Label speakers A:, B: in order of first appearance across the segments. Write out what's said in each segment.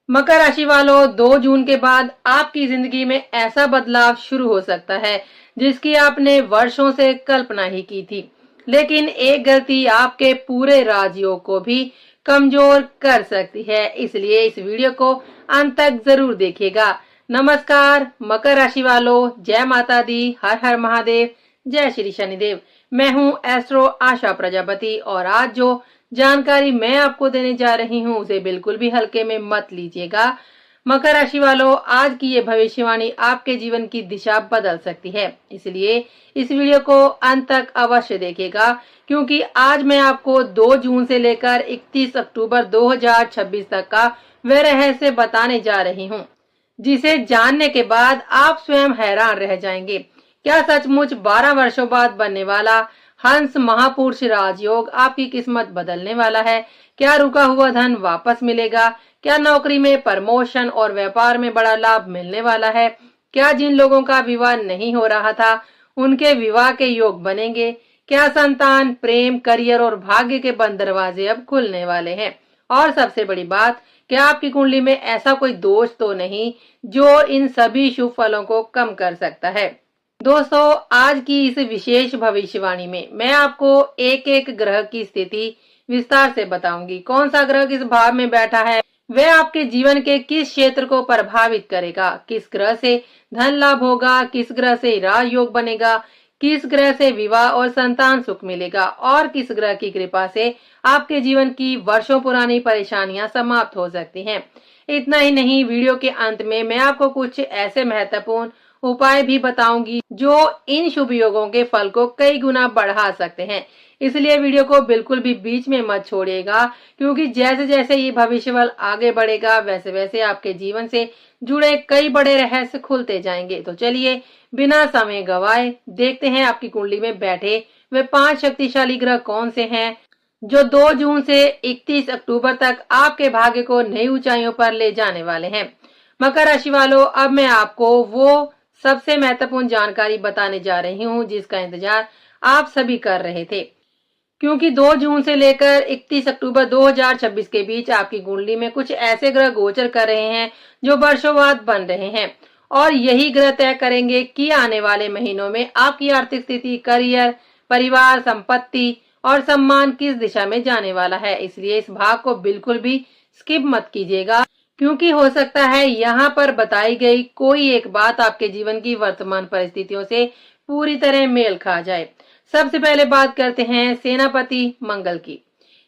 A: मकर राशि वालों, 2 जून के बाद आपकी जिंदगी में ऐसा बदलाव शुरू हो सकता है जिसकी आपने वर्षों से कल्पना ही की थी। लेकिन एक गलती आपके पूरे राजयोग को भी कमजोर कर सकती है, इसलिए इस वीडियो को अंत तक जरूर देखिएगा। नमस्कार मकर राशि वालों, जय माता दी, हर हर महादेव, जय श्री शनिदेव। मैं हूं एस्ट्रो आशा प्रजापति और आज जो जानकारी मैं आपको देने जा रही हूं उसे बिल्कुल भी हल्के में मत लीजिएगा। मकर राशि वालों, आज की ये भविष्यवाणी आपके जीवन की दिशा बदल सकती है, इसलिए इस वीडियो को अंत तक अवश्य देखिएगा, क्योंकि आज मैं आपको 2 जून से लेकर 31 अक्टूबर 2026 तक का वह रहस्य बताने जा रही हूँ, जिसे जानने के बाद आप स्वयं हैरान रह जाएंगे। क्या सचमुच 12 वर्षों बाद बनने वाला हंस महापुरुष राजयोग आपकी किस्मत बदलने वाला है? क्या रुका हुआ धन वापस मिलेगा? क्या नौकरी में प्रमोशन और व्यापार में बड़ा लाभ मिलने वाला है? क्या जिन लोगों का विवाह नहीं हो रहा था उनके विवाह के योग बनेंगे? क्या संतान, प्रेम, करियर और भाग्य के बंद दरवाजे अब खुलने वाले हैं? और सबसे बड़ी बात, क्या आपकी कुंडली में ऐसा कोई दोष तो नहीं जो इन सभी शुभ फलों को कम कर सकता है? दोस्तों, आज की इस विशेष भविष्यवाणी में मैं आपको एक एक ग्रह की स्थिति विस्तार से बताऊंगी। कौन सा ग्रह किस भाव में बैठा है, वह आपके जीवन के किस क्षेत्र को प्रभावित करेगा, किस ग्रह से धन लाभ होगा, किस ग्रह से राजयोग बनेगा, किस ग्रह से विवाह और संतान सुख मिलेगा और किस ग्रह की कृपा से आपके जीवन की वर्षों पुरानी परेशानियां समाप्त हो सकती हैं। इतना ही नहीं, वीडियो के अंत में मैं आपको कुछ ऐसे महत्वपूर्ण उपाय भी बताऊंगी जो इन शुभ योगों के फल को कई गुना बढ़ा सकते हैं। इसलिए वीडियो को बिल्कुल भी बीच में मत छोड़िएगा, क्योंकि जैसे जैसे ये भविष्यवाणी आगे बढ़ेगा वैसे वैसे आपके जीवन से जुड़े कई बड़े रहस्य खुलते जाएंगे। तो चलिए बिना समय गवाए देखते हैं आपकी कुंडली में बैठे वे 5 शक्तिशाली ग्रह कौन से हैं जो 2 जून से 31 अक्टूबर तक आपके भाग्य को नई ऊंचाइयों पर ले जाने वाले हैं। मकर राशि वालों, अब मैं आपको वो सबसे महत्वपूर्ण जानकारी बताने जा रही हूँ जिसका इंतजार आप सभी कर रहे थे, क्योंकि 2 जून से लेकर 31 अक्टूबर 2026 के बीच आपकी कुंडली में कुछ ऐसे ग्रह गोचर कर रहे हैं जो वर्षों बाद बन रहे हैं और यही ग्रह तय करेंगे कि आने वाले महीनों में आपकी आर्थिक स्थिति, करियर, परिवार, संपत्ति और सम्मान किस दिशा में जाने वाला है। इसलिए इस भाग को बिल्कुल भी स्किप मत कीजिएगा, क्योंकि हो सकता है यहाँ पर बताई गई कोई एक बात आपके जीवन की वर्तमान परिस्थितियों से पूरी तरह मेल खा जाए। सबसे पहले बात करते हैं सेनापति मंगल की।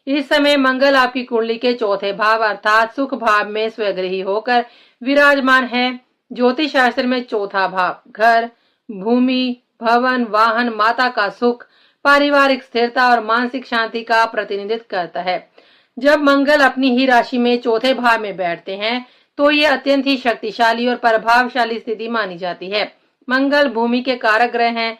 A: इस समय मंगल आपकी कुंडली के चौथे भाव अर्थात सुख भाव में स्वगृही होकर विराजमान है। ज्योतिष शास्त्र में चौथा भाव घर, भूमि, भवन, वाहन, माता का सुख, पारिवारिक स्थिरता और मानसिक शांति का प्रतिनिधित्व करता है। जब मंगल अपनी ही राशि में चौथे भाव में बैठते हैं तो ये अत्यंत ही शक्तिशाली और प्रभावशाली स्थिति मानी जाती है। मंगल भूमि के कारक ग्रह हैं,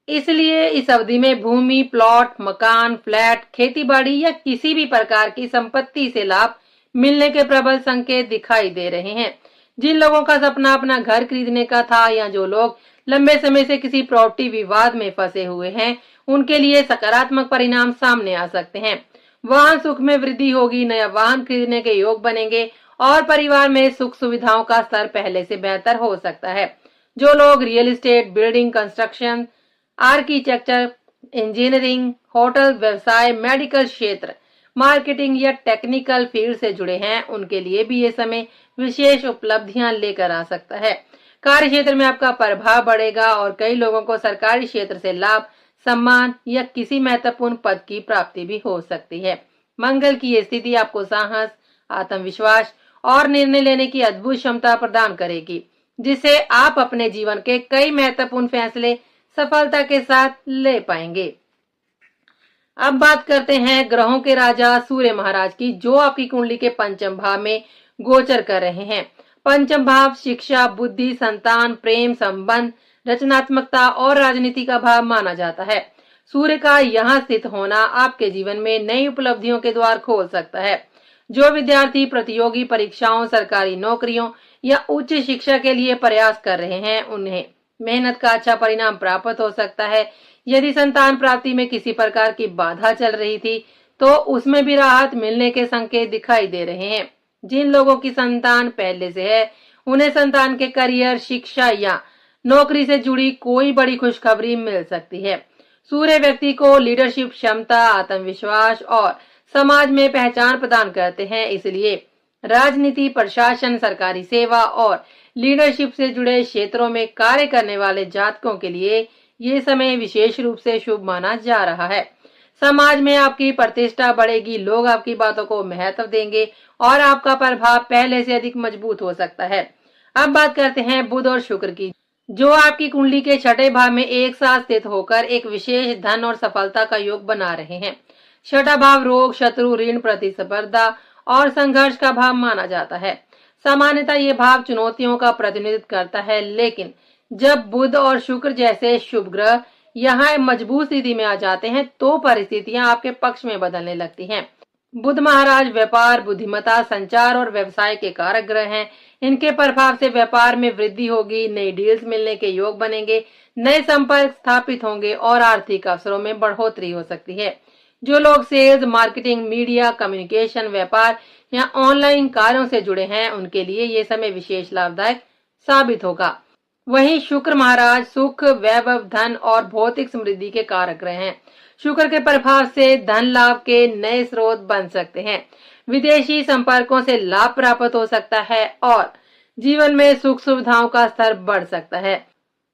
A: इसलिए इस अवधि में भूमि, प्लॉट, मकान, फ्लैट, खेतीबाड़ी या किसी भी प्रकार की संपत्ति से लाभ मिलने के प्रबल संकेत दिखाई दे रहे हैं। जिन लोगों का सपना अपना घर खरीदने का था या जो लोग लंबे समय से किसी प्रॉपर्टी विवाद में फंसे हुए हैं, उनके लिए सकारात्मक परिणाम सामने आ सकते हैं। वाहन सुख में वृद्धि होगी, नया वाहन खरीदने के योग बनेंगे और परिवार में सुख सुविधाओं का स्तर पहले से बेहतर हो सकता है। जो लोग real estate, building construction, architecture, engineering, hotel व्यवसाय, मेडिकल क्षेत्र, मार्केटिंग या टेक्निकल फील्ड से जुड़े हैं, उनके लिए भी ये समय विशेष उपलब्धियां लेकर आ सकता है। कार्य क्षेत्र में आपका प्रभाव बढ़ेगा और कई लोगों को सरकारी क्षेत्र से लाभ, सम्मान या किसी महत्वपूर्ण पद की प्राप्ति भी हो सकती है। मंगल की ये स्थिति आपको साहस, आत्मविश्वास और निर्णय लेने की अद्भुत क्षमता प्रदान करेगी, जिससे आप अपने जीवन के कई महत्वपूर्ण फैसले सफलता के साथ ले पाएंगे। अब बात करते हैं ग्रहों के राजा सूर्य महाराज की, जो आपकी कुंडली के पंचम भाव में गोचर कर रहे हैं। पंचम भाव शिक्षा, बुद्धि, संतान, प्रेम, संबंध, रचनात्मकता और राजनीति का भाव माना जाता है। सूर्य का यहाँ स्थित होना आपके जीवन में नई उपलब्धियों के द्वार खोल सकता है। जो विद्यार्थी प्रतियोगी परीक्षाओं, सरकारी नौकरियों या उच्च शिक्षा के लिए प्रयास कर रहे हैं, उन्हें मेहनत का अच्छा परिणाम प्राप्त हो सकता है। यदि संतान प्राप्ति में किसी प्रकार की बाधा चल रही थी तो उसमें भी राहत मिलने के संकेत दिखाई दे रहे हैं। जिन लोगों की संतान पहले से है, उन्हें संतान के करियर, शिक्षा या नौकरी से जुड़ी कोई बड़ी खुशखबरी मिल सकती है। सूर्य व्यक्ति को लीडरशिप क्षमता, आत्मविश्वास और समाज में पहचान प्रदान करते हैं, इसलिए राजनीति, प्रशासन, सरकारी सेवा और लीडरशिप से जुड़े क्षेत्रों में कार्य करने वाले जातकों के लिए ये समय विशेष रूप से शुभ माना जा रहा है। समाज में आपकी प्रतिष्ठा बढ़ेगी, लोग आपकी बातों को महत्व देंगे और आपका प्रभाव पहले से अधिक मजबूत हो सकता है। अब बात करते हैं बुध और शुक्र की, जो आपकी कुंडली के छठे भाव में एक साथ स्थित होकर एक विशेष धन और सफलता का योग बना रहे हैं। छठा भाव रोग, शत्रु, ऋण, प्रतिस्पर्धा और संघर्ष का भाव माना जाता है। सामान्यतः ये भाव चुनौतियों का प्रतिनिधित्व करता है, लेकिन जब बुध और शुक्र जैसे शुभ ग्रह यहाँ मजबूत स्थिति में आ जाते हैं तो परिस्थितियां आपके पक्ष में बदलने लगती हैं। बुध महाराज व्यापार, बुद्धिमत्ता, संचार और व्यवसाय के कारक ग्रह हैं। इनके प्रभाव से व्यापार में वृद्धि होगी, नई डील्स मिलने के योग बनेंगे, नए संपर्क स्थापित होंगे और आर्थिक अवसरों में बढ़ोतरी हो सकती है। जो लोग सेल्स, मार्केटिंग, मीडिया, कम्युनिकेशन, व्यापार या ऑनलाइन कार्यों से जुड़े हैं, उनके लिए ये समय विशेष लाभदायक साबित होगा। वहीं शुक्र महाराज सुख, वैभव, धन और भौतिक समृद्धि के कारक ग्रह हैं। शुक्र के प्रभाव से धन लाभ के नए स्रोत बन सकते हैं, विदेशी संपर्कों से लाभ प्राप्त हो सकता है और जीवन में सुख सुविधाओं का स्तर बढ़ सकता है।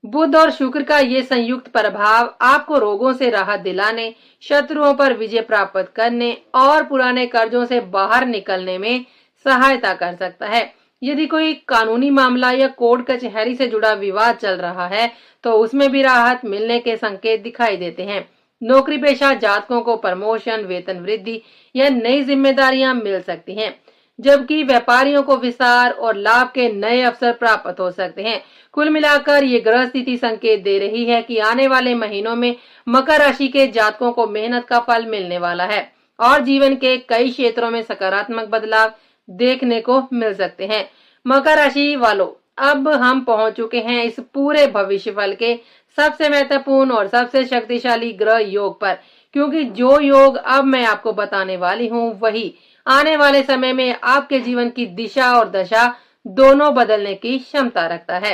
A: बुध और शुक्र का ये संयुक्त प्रभाव आपको रोगों से राहत दिलाने, शत्रुओं पर विजय प्राप्त करने और पुराने कर्जों से बाहर निकलने में सहायता कर सकता है। यदि कोई कानूनी मामला या कोर्ट कचहरी से जुड़ा विवाद चल रहा है तो उसमें भी राहत मिलने के संकेत दिखाई देते हैं। नौकरी पेशा जातकों को प्रमोशन, वेतन वृद्धि या नई जिम्मेदारियां मिल सकती हैं, जबकि व्यापारियों को विस्तार और लाभ के नए अवसर प्राप्त हो सकते हैं। कुल मिलाकर ये ग्रह स्थिति संकेत दे रही है कि आने वाले महीनों में मकर राशि के जातकों को मेहनत का फल मिलने वाला है और जीवन के कई क्षेत्रों में सकारात्मक बदलाव देखने को मिल सकते हैं। मकर राशि वालों, अब हम पहुंच चुके हैं इस पूरे भविष्यफल के सबसे महत्वपूर्ण और सबसे शक्तिशाली ग्रह योग पर, क्योंकि जो योग अब मैं आपको बताने वाली हूँ वही आने वाले समय में आपके जीवन की दिशा और दशा दोनों बदलने की क्षमता रखता है।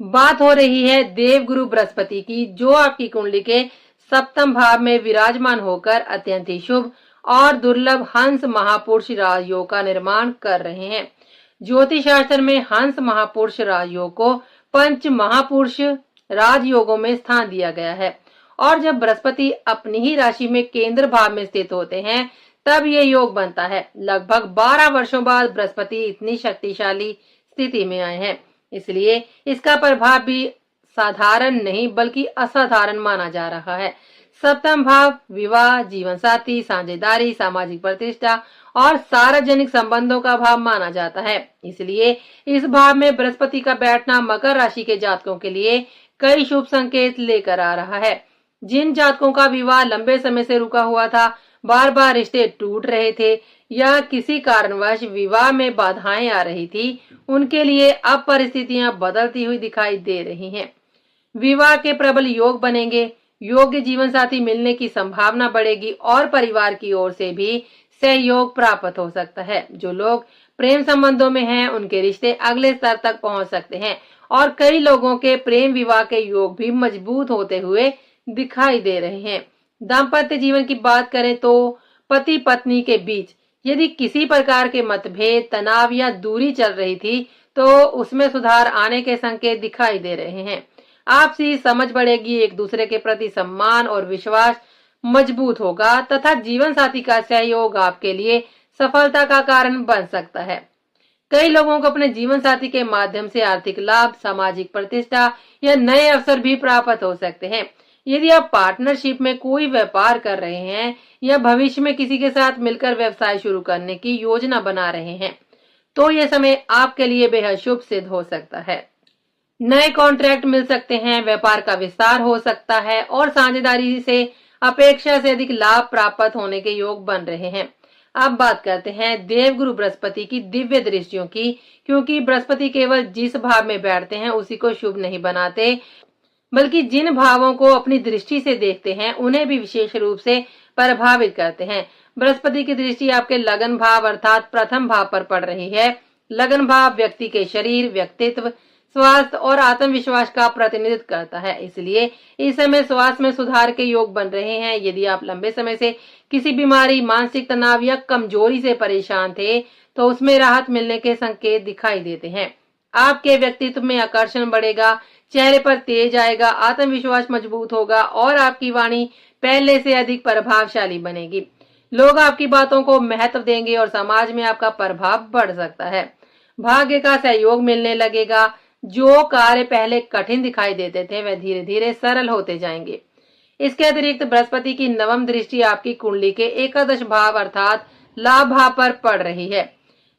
A: बात हो रही है देवगुरु बृहस्पति की, जो आपकी कुंडली के सप्तम भाव में विराजमान होकर अत्यंत ही शुभ और दुर्लभ हंस महापुरुष राजयोग का निर्माण कर रहे हैं। ज्योतिष शास्त्र में हंस महापुरुष राजयोग को पंच महापुरुष राजयोगों में स्थान दिया गया है और जब बृहस्पति अपनी ही राशि में केंद्र भाव में स्थित होते हैं तब ये योग बनता है। लगभग 12 वर्षों बाद बृहस्पति इतनी शक्तिशाली स्थिति में आए हैं, इसलिए इसका प्रभाव भी साधारण नहीं बल्कि असाधारण माना जा रहा है। सप्तम भाव विवाह, जीवन साथी, साझेदारी, सामाजिक प्रतिष्ठा और सार्वजनिक संबंधों का भाव माना जाता है, इसलिए इस भाव में बृहस्पति का बैठना मकर राशि के जातकों के लिए कई शुभ संकेत लेकर आ रहा है। जिन जातकों का विवाह लंबे समय से रुका हुआ था, बार बार रिश्ते टूट रहे थे या किसी कारणवश विवाह में बाधाएं आ रही थी, उनके लिए अब परिस्थितियां बदलती हुई दिखाई दे रही हैं। विवाह के प्रबल योग बनेंगे, योग्य जीवन साथी मिलने की संभावना बढ़ेगी और परिवार की ओर से भी सहयोग प्राप्त हो सकता है। जो लोग प्रेम संबंधों में हैं, उनके रिश्ते अगले स्तर तक पहुंच सकते हैं और कई लोगों के प्रेम विवाह के योग भी मजबूत होते हुए दिखाई दे रहे हैं। दाम्पत्य जीवन की बात करें तो पति पत्नी के बीच यदि किसी प्रकार के मतभेद, तनाव या दूरी चल रही थी तो उसमें सुधार आने के संकेत दिखाई दे रहे हैं। आपसी समझ बढ़ेगी, एक दूसरे के प्रति सम्मान और विश्वास मजबूत होगा तथा जीवन साथी का सहयोग आपके लिए सफलता का कारण बन सकता है। कई लोगों को अपने जीवन साथी के माध्यम से आर्थिक लाभ, सामाजिक प्रतिष्ठा या नए अवसर भी प्राप्त हो सकते हैं। यदि आप पार्टनरशिप में कोई व्यापार कर रहे हैं या भविष्य में किसी के साथ मिलकर व्यवसाय शुरू करने की योजना बना रहे हैं तो यह समय आपके लिए बेहद शुभ सिद्ध हो सकता है। नए कॉन्ट्रैक्ट मिल सकते हैं, व्यापार का विस्तार हो सकता है और साझेदारी से अपेक्षा से अधिक लाभ प्राप्त होने के योग बन रहे हैं। अब बात करते हैं देवगुरु बृहस्पति की दिव्य दृष्टियों की, क्योंकि बृहस्पति केवल जिस भाव में बैठते हैं उसी को शुभ नहीं बनाते बल्कि जिन भावों को अपनी दृष्टि से देखते हैं उन्हें भी विशेष रूप से प्रभावित करते हैं। बृहस्पति की दृष्टि आपके लगन भाव अर्थात प्रथम भाव पर पड़ रही है। लगन भाव व्यक्ति के शरीर, व्यक्तित्व, स्वास्थ्य और आत्मविश्वास का प्रतिनिधित्व करता है। इसलिए इस समय स्वास्थ्य में सुधार के योग बन रहे हैं। यदि आप लंबे समय से किसी बीमारी, मानसिक तनाव या कमजोरी से परेशान थे तो उसमें राहत मिलने के संकेत दिखाई देते हैं। आपके व्यक्तित्व में आकर्षण बढ़ेगा, चेहरे पर तेज आएगा, आत्मविश्वास मजबूत होगा और आपकी वाणी पहले से अधिक प्रभावशाली बनेगी। लोग आपकी बातों को महत्व देंगे और समाज में आपका प्रभाव बढ़ सकता है। भाग्य का सहयोग मिलने लगेगा। जो कार्य पहले कठिन दिखाई देते थे वह धीरे धीरे सरल होते जाएंगे। इसके अतिरिक्त बृहस्पति की नवम दृष्टि आपकी कुंडली के एकादश भाव अर्थात लाभ भाव पर पड़ रही है।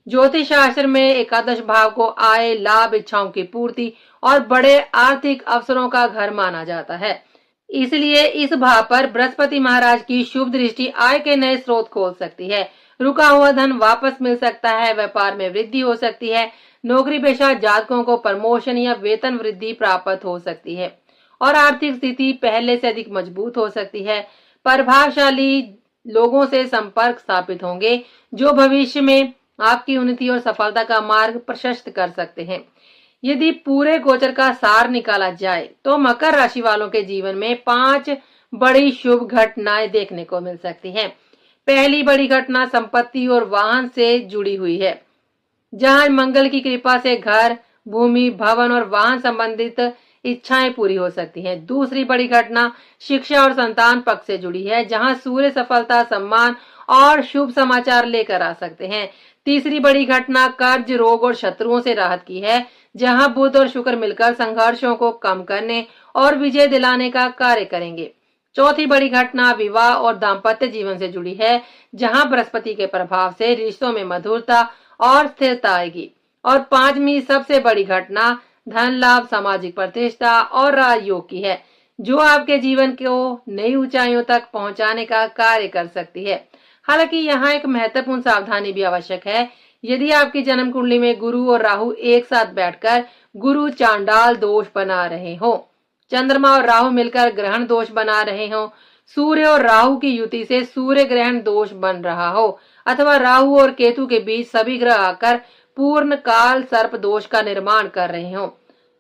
A: ज्योतिष शास्त्र में एकादश भाव को आय, लाभ, इच्छाओं की पूर्ति और बड़े आर्थिक अवसरों का घर माना जाता है। इसलिए इस भाव पर बृहस्पति महाराज की शुभ दृष्टि आय के नए स्रोत खोल सकती है। रुका हुआ धन वापस मिल सकता है, व्यापार में वृद्धि हो सकती है, नौकरी पेशा जातकों को प्रमोशन या वेतन वृद्धि प्राप्त हो सकती है और आर्थिक स्थिति पहले से अधिक मजबूत हो सकती है। प्रभावशाली लोगों से संपर्क स्थापित होंगे जो भविष्य में आपकी उन्नति और सफलता का मार्ग प्रशस्त कर सकते हैं। यदि पूरे गोचर का सार निकाला जाए तो मकर राशि वालों के जीवन में 5 बड़ी शुभ घटनाएं देखने को मिल सकती हैं। पहली बड़ी घटना संपत्ति और वाहन से जुड़ी हुई है, जहां मंगल की कृपा से घर, भूमि, भवन और वाहन संबंधित इच्छाएं पूरी हो सकती हैं। दूसरी बड़ी घटना शिक्षा और संतान पक्ष से जुड़ी है, जहां सूर्य सफलता, सम्मान और शुभ समाचार लेकर आ सकते हैं। तीसरी बड़ी घटना कर्ज, रोग और शत्रुओं से राहत की है, जहां बुध और शुक्र मिलकर संघर्षों को कम करने और विजय दिलाने का कार्य करेंगे। चौथी बड़ी घटना विवाह और दाम्पत्य जीवन से जुड़ी है, जहां बृहस्पति के प्रभाव से रिश्तों में मधुरता और स्थिरता आएगी। और पांचवी सबसे बड़ी घटना धन लाभ, सामाजिक प्रतिष्ठा और राजयोग की है, जो आपके जीवन को नई ऊंचाइयों तक पहुंचाने का कार्य कर सकती है। हालांकि यहाँ एक महत्वपूर्ण सावधानी भी आवश्यक है। यदि आपकी जन्म कुंडली में गुरु और राहु एक साथ बैठकर गुरु चांडाल दोष बना रहे हो, चंद्रमा और राहु मिलकर ग्रहण दोष बना रहे हो, सूर्य और राहु की युति से सूर्य ग्रहण दोष बन रहा हो, अथवा राहु और केतु के बीच सभी ग्रह आकर पूर्ण काल सर्प दोष का निर्माण कर रहे हो,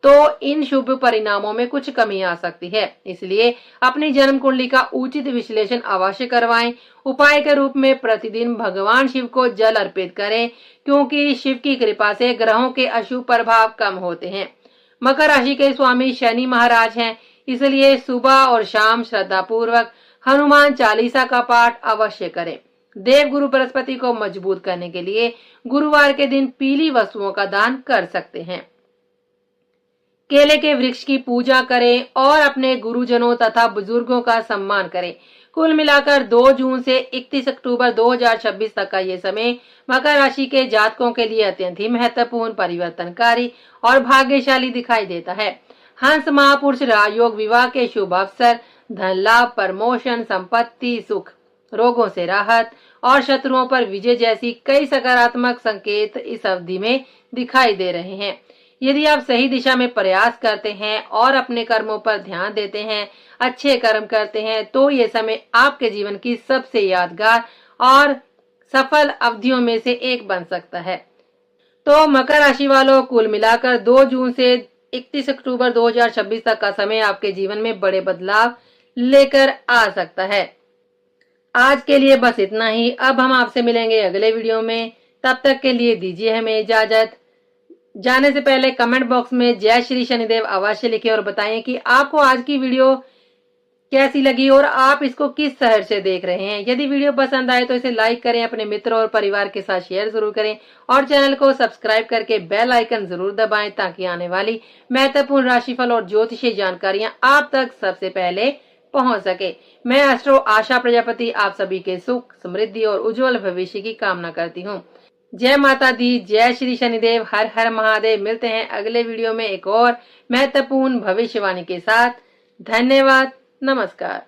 A: तो इन शुभ परिणामों में कुछ कमी आ सकती है। इसलिए अपनी जन्म कुंडली का उचित विश्लेषण अवश्य करवाएं। उपाय के रूप में प्रतिदिन भगवान शिव को जल अर्पित करें, क्योंकि शिव की कृपा से ग्रहों के अशुभ प्रभाव कम होते हैं। मकर राशि के स्वामी शनि महाराज हैं, इसलिए सुबह और शाम श्रद्धा पूर्वक हनुमान चालीसा का पाठ अवश्य करें। देवगुरु बृहस्पति को मजबूत करने के लिए गुरुवार के दिन पीली वस्तुओं का दान कर सकते हैं। केले के वृक्ष की पूजा करें और अपने गुरुजनों तथा बुजुर्गों का सम्मान करें। कुल मिलाकर 2 जून से 31 अक्टूबर 2026 तक का ये समय मकर राशि के जातकों के लिए अत्यंत ही महत्वपूर्ण, परिवर्तनकारी और भाग्यशाली दिखाई देता है। हंस महापुरुष राजयोग, विवाह के शुभ अवसर, धन लाभ, प्रमोशन, संपत्ति, सुख, रोगों से राहत और शत्रुओं पर विजय जैसी कई सकारात्मक संकेत इस अवधि में दिखाई दे रहे हैं। यदि आप सही दिशा में प्रयास करते हैं और अपने कर्मों पर ध्यान देते हैं, अच्छे कर्म करते हैं, तो ये समय आपके जीवन की सबसे यादगार और सफल अवधियों में से एक बन सकता है। तो मकर राशि वालों, कुल मिलाकर 2 जून से 31 अक्टूबर 2026 तक का समय आपके जीवन में बड़े बदलाव लेकर आ सकता है। आज के लिए बस इतना ही। अब हम आपसे मिलेंगे अगले वीडियो में। तब तक के लिए दीजिए हमें इजाजत। जाने से पहले कमेंट बॉक्स में जय श्री शनिदेव अवश्य लिखें और बताएं कि आपको आज की वीडियो कैसी लगी और आप इसको किस शहर से देख रहे हैं। यदि वीडियो पसंद आए तो इसे लाइक करें, अपने मित्रों और परिवार के साथ शेयर जरूर करें और चैनल को सब्सक्राइब करके बेल आइकन जरूर दबाएं, ताकि आने वाली महत्वपूर्ण राशिफल और ज्योतिषीय जानकारियां आप तक सबसे पहले पहुंच सके। मैं एस्ट्रो आशा प्रजापति आप सभी के सुख, समृद्धि और उज्जवल भविष्य की कामना करती हूँ। जय माता दी, जय श्री शनिदेव, हर हर महादेव। मिलते हैं अगले वीडियो में एक और महत्वपूर्ण भविष्यवाणी के साथ। धन्यवाद, नमस्कार।